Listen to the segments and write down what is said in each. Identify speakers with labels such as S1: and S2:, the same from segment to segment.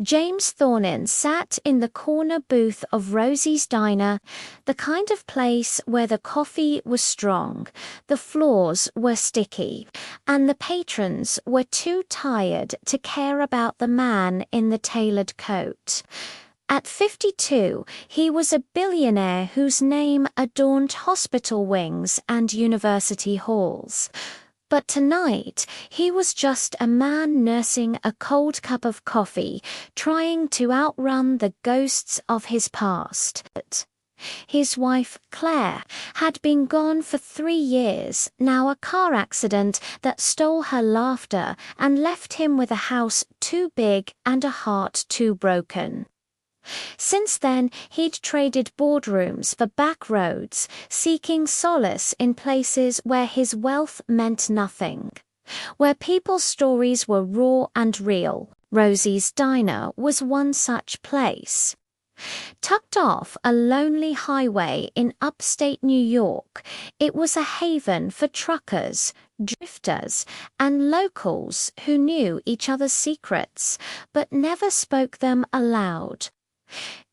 S1: James Thornin sat in the corner booth of Rosie's Diner, the kind of place where the coffee was strong, the floors were sticky, and the patrons were too tired to care about the man in the tailored coat. At 52, he was a billionaire whose name adorned hospital wings and university halls. But tonight, he was just a man nursing a cold cup of coffee, trying to outrun the ghosts of his past. His wife, Claire, had been gone for 3 years, now a car accident that stole her laughter and left him with a house too big and a heart too broken. Since then, he'd traded boardrooms for back roads, seeking solace in places where his wealth meant nothing, where people's stories were raw and real. Rosie's Diner was one such place. Tucked off a lonely highway in upstate New York, it was a haven for truckers, drifters, and locals who knew each other's secrets, but never spoke them aloud.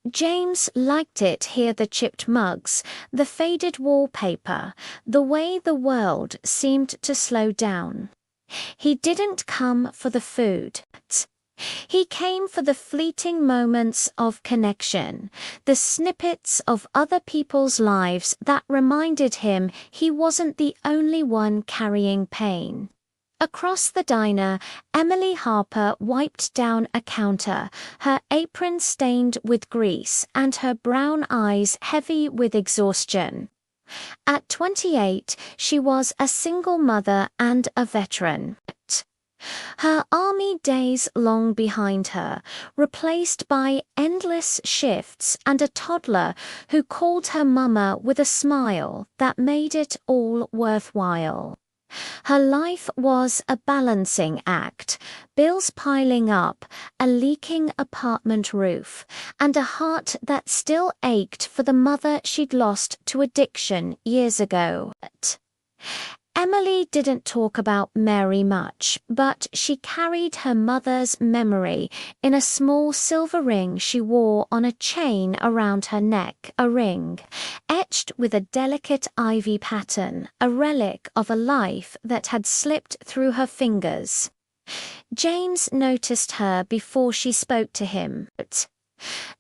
S1: James liked it here, the chipped mugs, the faded wallpaper, the way the world seemed to slow down. He didn't come for the food. He came for the fleeting moments of connection, the snippets of other people's lives that reminded him he wasn't the only one carrying pain. Across the diner, Emily Harper wiped down a counter, her apron stained with grease and her brown eyes heavy with exhaustion. At 28, she was a single mother and a veteran. Her army days long behind her, replaced by endless shifts and a toddler who called her mama with a smile that made it all worthwhile. Her life was a balancing act, bills piling up, a leaking apartment roof, and a heart that still ached for the mother she'd lost to addiction years ago. Emily didn't talk about Mary much, but she carried her mother's memory in a small silver ring she wore on a chain around her neck, a ring etched with a delicate ivy pattern, a relic of a life that had slipped through her fingers. James noticed her before she spoke to him.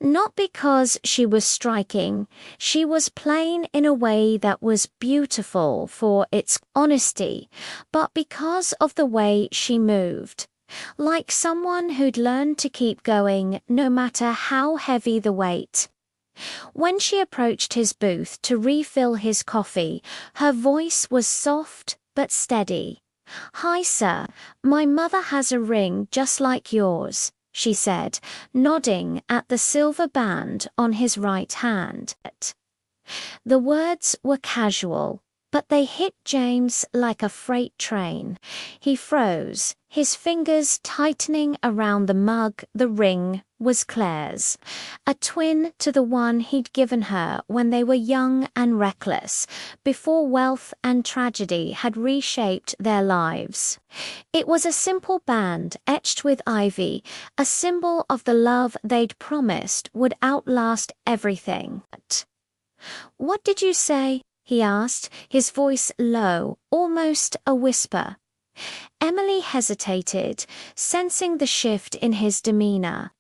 S1: Not because she was striking, she was plain in a way that was beautiful for its honesty, but because of the way she moved. Like someone who'd learned to keep going no matter how heavy the weight. When she approached his booth to refill his coffee, her voice was soft but steady. "Hi, sir. My mother has a ring just like yours," she said, nodding at the silver band on his right hand. The words were casual, but they hit James like a freight train. He froze, his fingers tightening around the mug. The ring was Claire's, a twin to the one he'd given her when they were young and reckless, before wealth and tragedy had reshaped their lives. It was a simple band etched with ivy, a symbol of the love they'd promised would outlast everything. "What did you say?" he asked, his voice low, almost a whisper. Emily hesitated, sensing the shift in his demeanor.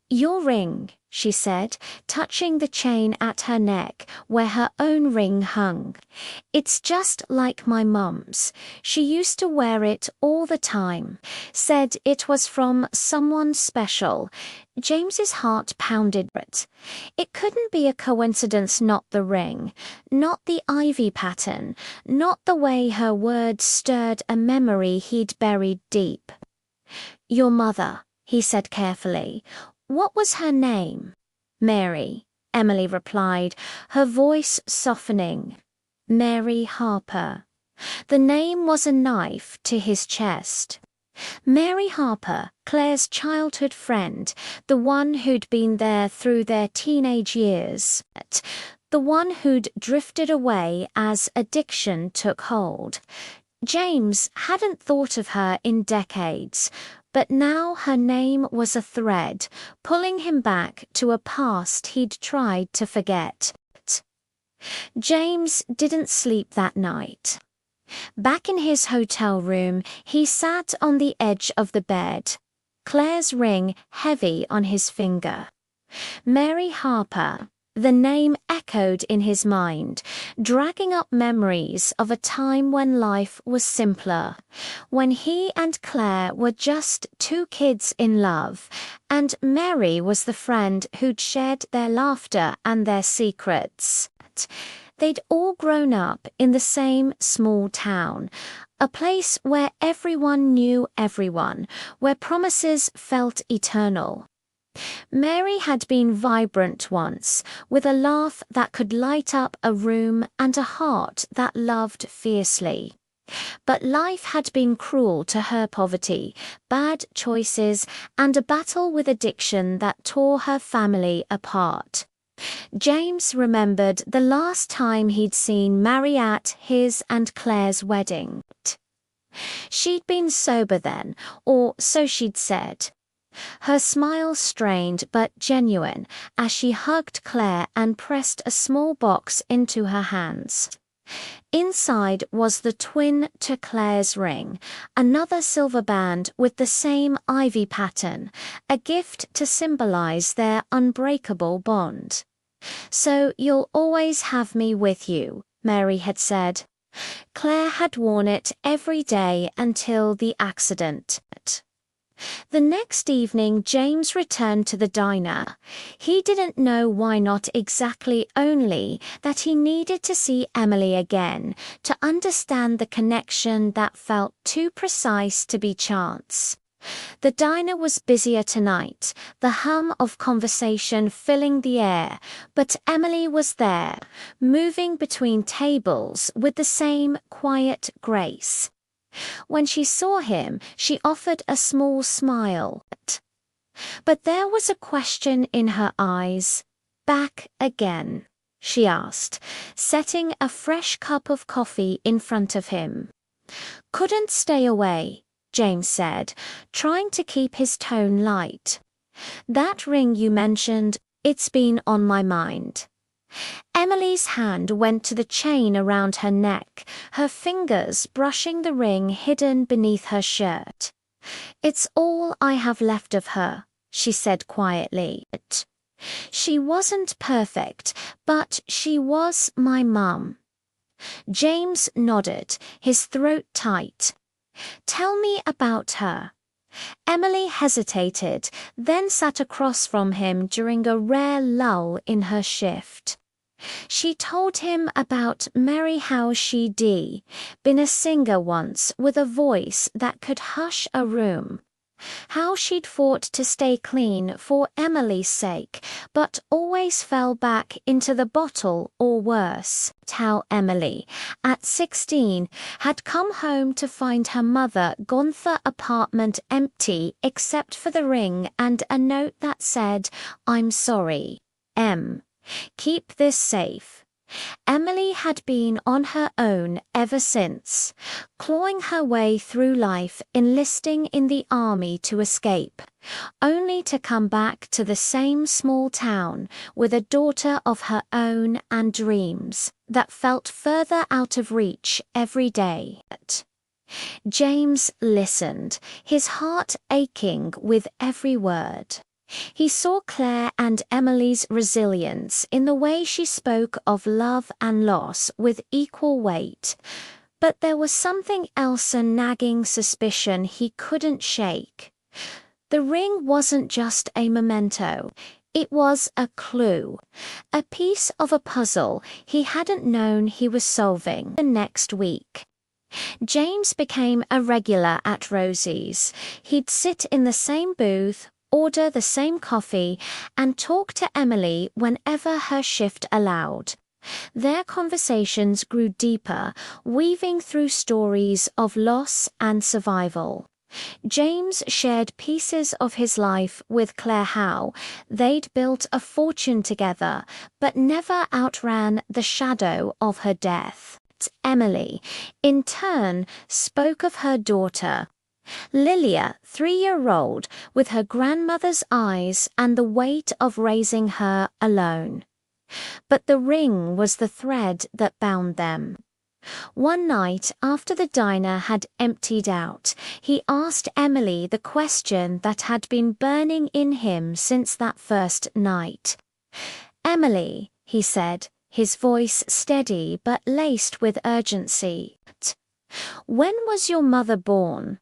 S1: "Your ring," she said, touching the chain at her neck where her own ring hung. "It's just like my mum's. She used to wear it all the time. Said it was from someone special." James's heart pounded. It couldn't be a coincidence, not the ring, not the ivy pattern, not the way her words stirred a memory he'd buried deep. "Your mother," he said carefully. "What was her name?" "Mary," Emily replied, her voice softening. "Mary Harper." The name was a knife to his chest. Mary Harper, Claire's childhood friend, the one who'd been there through their teenage years, the one who'd drifted away as addiction took hold. James hadn't thought of her in decades. but now her name was a thread, pulling him back to a past he'd tried to forget. James didn't sleep that night. Back in his hotel room, he sat on the edge of the bed, Claire's ring heavy on his finger. Mary Harper, the name echoed in his mind, dragging up memories of a time when life was simpler, when he and Claire were just two kids in love, and Mary was the friend who'd shared their laughter and their secrets. They'd all grown up in the same small town, a place where everyone knew everyone, where promises felt eternal. Mary had been vibrant once, with a laugh that could light up a room and a heart that loved fiercely. But life had been cruel to her poverty, bad choices, and a battle with addiction that tore her family apart. James remembered the last time he'd seen Mary at his and Claire's wedding. She'd been sober then, or so she'd said. Her smile strained but genuine as she hugged Claire and pressed a small box into her hands. Inside was the twin to Claire's ring, another silver band with the same ivy pattern, a gift to symbolize their unbreakable bond. "So you'll always have me with you," Mary had said. Claire had worn it every day until the accident. The next evening, James returned to the diner. He didn't know why not exactly, only that he needed to see Emily again, to understand the connection that felt too precise to be chance. The diner was busier tonight, the hum of conversation filling the air, but Emily was there, moving between tables with the same quiet grace. When she saw him, she offered a small smile. But there was a question in her eyes. "Back again?" she asked, setting a fresh cup of coffee in front of him. "Couldn't stay away," James said, trying to keep his tone light. "That ring you mentioned, it's been on my mind." Emily's hand went to the chain around her neck, her fingers brushing the ring hidden beneath her shirt. "It's all I have left of her," she said quietly. "She wasn't perfect, but she was my mum." James nodded, his throat tight. "Tell me about her." Emily hesitated, then sat across from him during a rare lull in her shift. She told him about Mary, how she'd been a singer once with a voice that could hush a room. How she'd fought to stay clean for Emily's sake, but always fell back into the bottle or worse. How Emily, at 16, had come home to find her mother Gonther apartment empty except for the ring and a note that said, "I'm sorry, M. Keep this safe." Emily had been on her own ever since, clawing her way through life, enlisting in the army to escape, only to come back to the same small town with a daughter of her own and dreams that felt further out of reach every day. James listened, his heart aching with every word. He saw Claire and Emily's resilience in the way she spoke of love and loss with equal weight. But there was something else, a nagging suspicion he couldn't shake. The ring wasn't just a memento. It was a clue, a piece of a puzzle he hadn't known he was solving. The next week, James became a regular at Rosie's. He'd sit in the same booth, order the same coffee, and talk to Emily whenever her shift allowed. Their conversations grew deeper, weaving through stories of loss and survival. James shared pieces of his life with Claire, how they'd built a fortune together, but never outran the shadow of her death. Emily, in turn, spoke of her daughter, Lilia, 3-year-old, with her grandmother's eyes and the weight of raising her alone. But the ring was the thread that bound them. One night, after the diner had emptied out, he asked Emily the question that had been burning in him since that first night. "Emily," he said, his voice steady but laced with urgency, "when was your mother born?"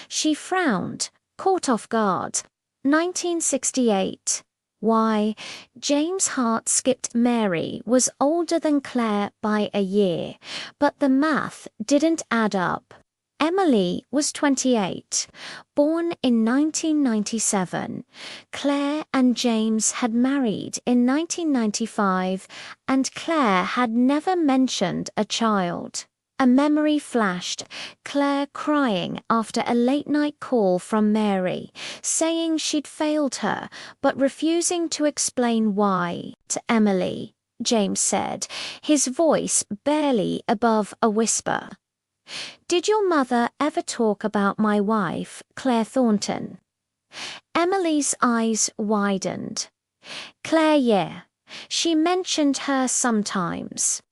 S1: She frowned, caught off guard. 1968. Why, James' heart skipped. Mary was older than Claire by a year, but the math didn't add up. Emily was 28, born in 1997. Claire and James had married in 1995, and Claire had never mentioned a child. A memory flashed, Claire crying after a late-night call from Mary, saying she'd failed her, but refusing to explain why. To Emily, James said, his voice barely above a whisper. "Did your mother ever talk about my wife, Claire Thornton?" Emily's eyes widened. "Claire, yeah. She mentioned her sometimes.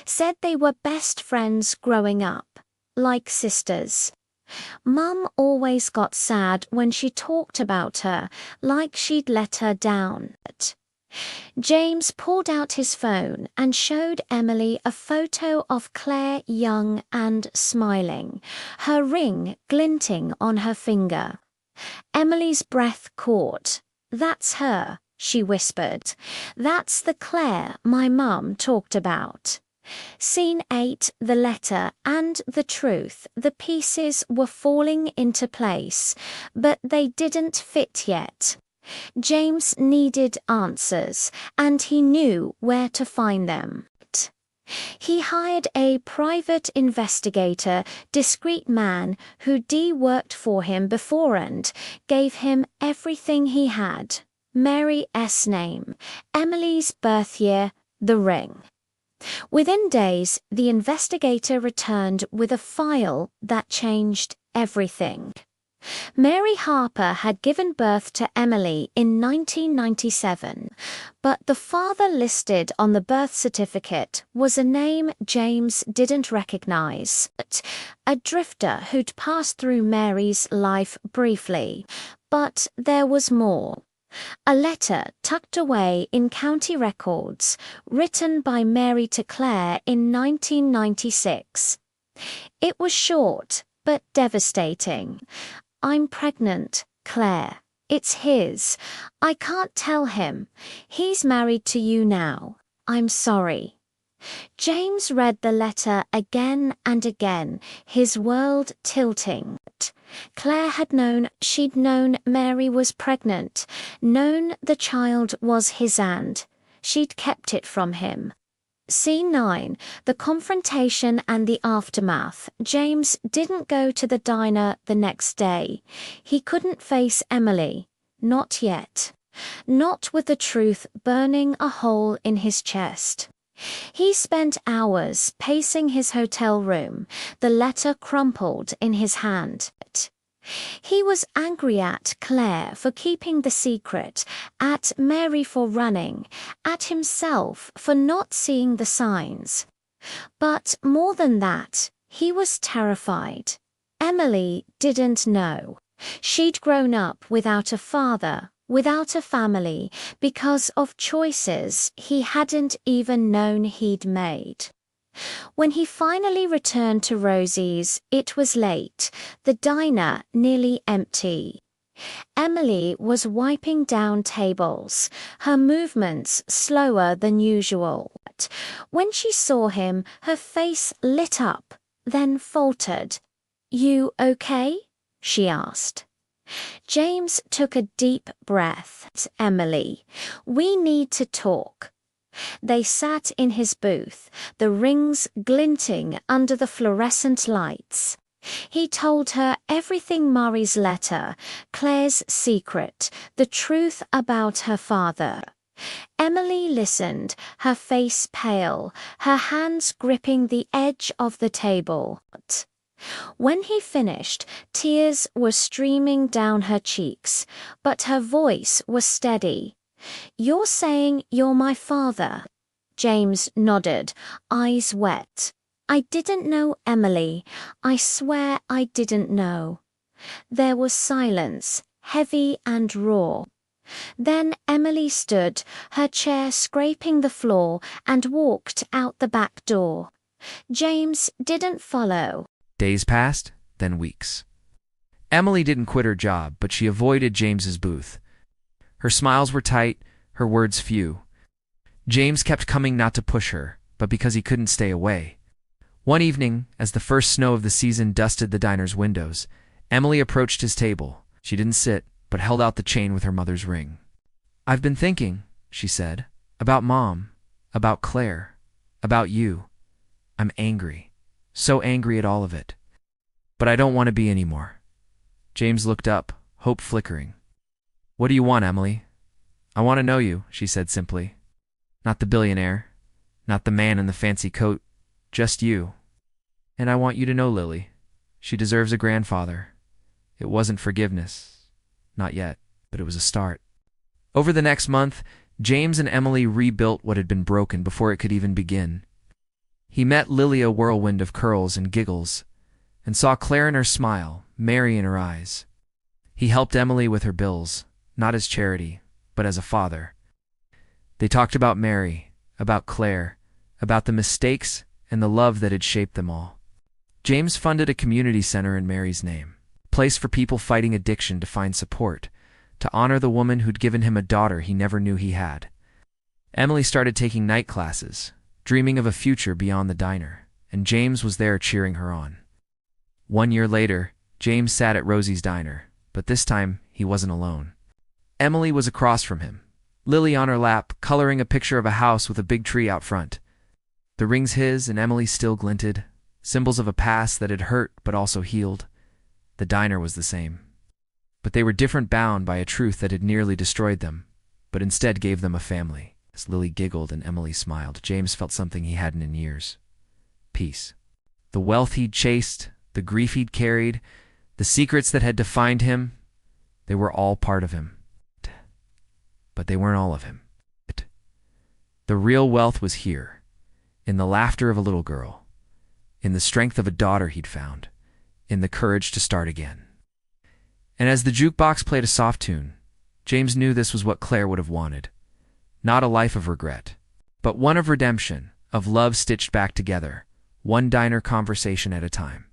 S1: Said they were best friends growing up, like sisters. Mum always got sad when she talked about her, like she'd let her down." James pulled out his phone and showed Emily a photo of Claire young and smiling, her ring glinting on her finger. Emily's breath caught. "That's her," she whispered. "That's the Claire my mum talked about." Scene 8, the letter and the truth. The pieces were falling into place, but they didn't fit yet. James needed answers, and he knew where to find them. He hired a private investigator, discreet man who worked for him before and gave him everything he had. Mary's name, Emily's birth year, the ring. Within days, the investigator returned with a file that changed everything. Mary Harper had given birth to Emily in 1997, but the father listed on the birth certificate was a name James didn't recognize. A drifter who'd passed through Mary's life briefly. But there was more. A letter tucked away in county records, written by Mary to Claire in 1996. It was short, but devastating. "I'm pregnant, Claire. It's his. I can't tell him. He's married to you now. I'm sorry." James read the letter again and again, his world tilting. Claire had known, she'd known Mary was pregnant, known the child was his and she'd kept it from him. Scene 9, the confrontation and the aftermath. James didn't go to the diner the next day. He couldn't face Emily. Not yet. Not with the truth burning a hole in his chest. He spent hours pacing his hotel room, the letter crumpled in his hand. He was angry at Claire for keeping the secret, at Mary for running, at himself for not seeing the signs. But more than that, he was terrified. Emily didn't know. She'd grown up without a father, without a family, because of choices he hadn't even known he'd made. When he finally returned to Rosie's, it was late, the diner nearly empty. Emily was wiping down tables, her movements slower than usual. When she saw him, her face lit up, then faltered. "You okay?" she asked. James took a deep breath. "Emily, we need to talk." They sat in his booth, the rings glinting under the fluorescent lights. He told her everything: Murray's letter, Claire's secret, the truth about her father. Emily listened, her face pale, her hands gripping the edge of the table. When he finished, tears were streaming down her cheeks, but her voice was steady. "You're saying you're my father?" James nodded, eyes wet. "I didn't know Emily. I swear I didn't know." There was silence, heavy and raw. Then Emily stood, her chair scraping the floor, and walked out the back door. James didn't follow.
S2: Days passed, then weeks. Emily didn't quit her job, but she avoided James's booth. Her smiles were tight, her words few. James kept coming not to push her, but because he couldn't stay away. One evening, as the first snow of the season dusted the diner's windows, Emily approached his table. She didn't sit, but held out the chain with her mother's ring. "I've been thinking," she said, "about Mom, about Claire, about you. I'm angry, so angry at all of it. But I don't want to be anymore." James looked up, hope flickering. "What do you want, Emily?" "I want to know you," she said simply. "Not the billionaire, not the man in the fancy coat, just you. And I want you to know Lily. She deserves a grandfather. It wasn't forgiveness, not yet, but it was a start." Over the next month, James and Emily rebuilt what had been broken before it could even begin. He met Lily, a whirlwind of curls and giggles, and saw Claire in her smile, Mary in her eyes. He helped Emily with her bills, not as charity, but as a father. They talked about Mary, about Claire, about the mistakes and the love that had shaped them all. James funded a community center in Mary's name, a place for people fighting addiction to find support, to honor the woman who'd given him a daughter he never knew he had. Emily started taking night classes, dreaming of a future beyond the diner, and James was there cheering her on. 1 year later, James sat at Rosie's diner, but this time he wasn't alone. Emily was across from him, Lily on her lap, coloring a picture of a house with a big tree out front. The rings his and Emily's still glinted, symbols of a past that had hurt but also healed. The diner was the same. But they were different, bound by a truth that had nearly destroyed them, but instead gave them a family. As Lily giggled and Emily smiled, James felt something he hadn't in years. Peace. The wealth he'd chased, the grief he'd carried, the secrets that had defined him, they were all part of him. But they weren't all of him. The real wealth was here, in the laughter of a little girl, in the strength of a daughter he'd found, in the courage to start again. And as the jukebox played a soft tune, James knew this was what Claire would have wanted. Not a life of regret, but one of redemption, of love stitched back together, one diner conversation at a time.